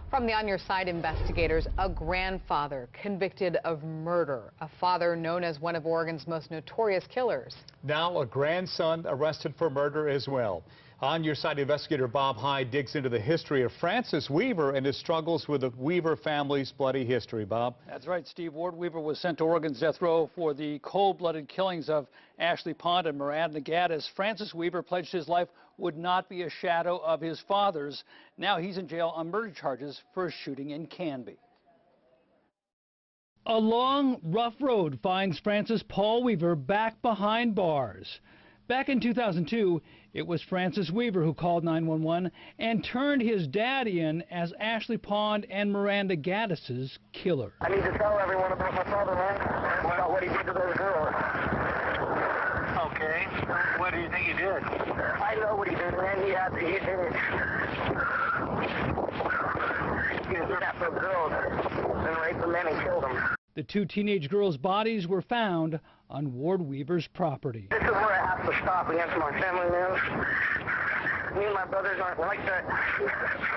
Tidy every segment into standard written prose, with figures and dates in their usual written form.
From the On Your Side investigators, a grandfather convicted of murder, a father known as one of Oregon's most notorious killers. Now a grandson arrested for murder as well. On Your Side investigator Bob Hyde digs into the history of Francis Weaver and his struggles with the Weaver family's bloody history. Bob? That's right, Steve. Ward Weaver was sent to Oregon's death row for the cold-blooded killings of Ashley Pond and Miranda Gaddis. Francis Weaver pledged his life would not be a shadow of his father's. Now he's in jail on murder charges for a shooting in Canby. A long, rough road finds Francis Paul Weaver back behind bars. Back in 2002, it was Francis Weaver who called 911 and turned his dad in as Ashley Pond and Miranda Gaddis' killer. I need to tell everyone about my father, man. About what he did to those girls. Okay. What do you think he did? I know what he did, man. He did it. He did that for girls and raped them and killed them. The two teenage girls' bodies were found on Ward Weaver's property. This is where I have to stop against my family, man. Me and my brothers aren't like that.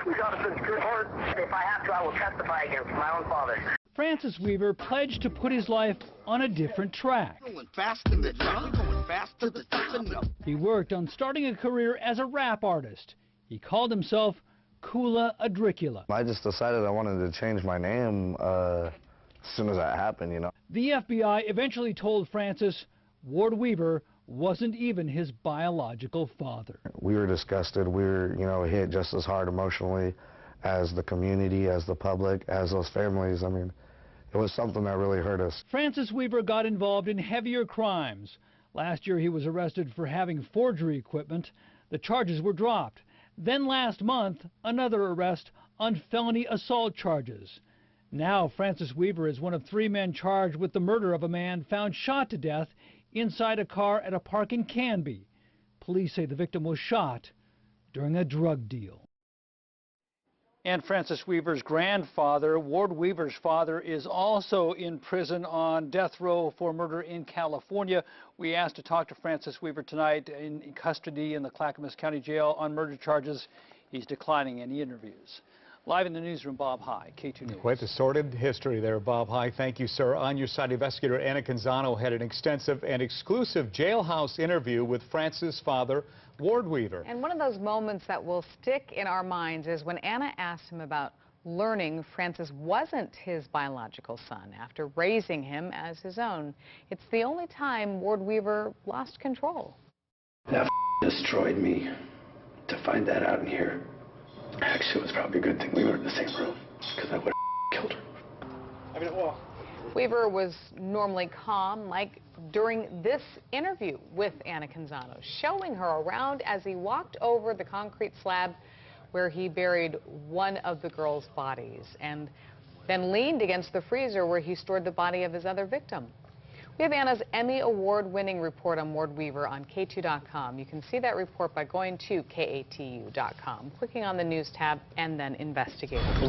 We got a good heart. If I have to, I will testify against my own father. Francis Weaver pledged to put his life on a different track. Going fast in the job, going fast to the top enough. He worked on starting a career as a rap artist. He called himself Kula Adricula. I just decided I wanted to change my name as soon as that happened, you know. The FBI eventually told Francis Ward Weaver wasn't even his biological father. We were disgusted. We were, hit just as hard emotionally as the community, as the public, as those families. I mean, it was something that really hurt us. Francis Weaver got involved in heavier crimes. Last year he was arrested for having forgery equipment. The charges were dropped. Then last month, another arrest on felony assault charges. Now Francis Weaver is one of 3 men charged with the murder of a man found shot to death inside a car at a park in Canby. Police say the victim was shot during a drug deal. And Francis Weaver's grandfather, Ward Weaver's father, is also in prison on death row for murder in California. We asked to talk to Francis Weaver tonight in custody in the Clackamas County Jail on murder charges. He's declining any interviews. Live in the newsroom, Bob Hyde, K2 News. Quite the sordid history there, Bob Hyde. Thank you, sir. On Your Side investigator Anna Canzano had an extensive and exclusive jailhouse interview with Francis' father, Ward Weaver. And one of those moments that will stick in our minds is when Anna asked him about learning Francis wasn't his biological son after raising him as his own. It's the only time Ward Weaver lost control. That destroyed me. To find that out in here. Actually, it was probably a good thing we were in the same room, because I would have killed her. Weaver was normally calm, like during this interview with Anna Canzano, showing her around as he walked over the concrete slab where he buried one of the girls' bodies, and then leaned against the freezer where he stored the body of his other victim. We have Anna's Emmy Award-winning report on Ward Weaver on K2.com. You can see that report by going to KATU.com, clicking on the News tab, and then Investigators.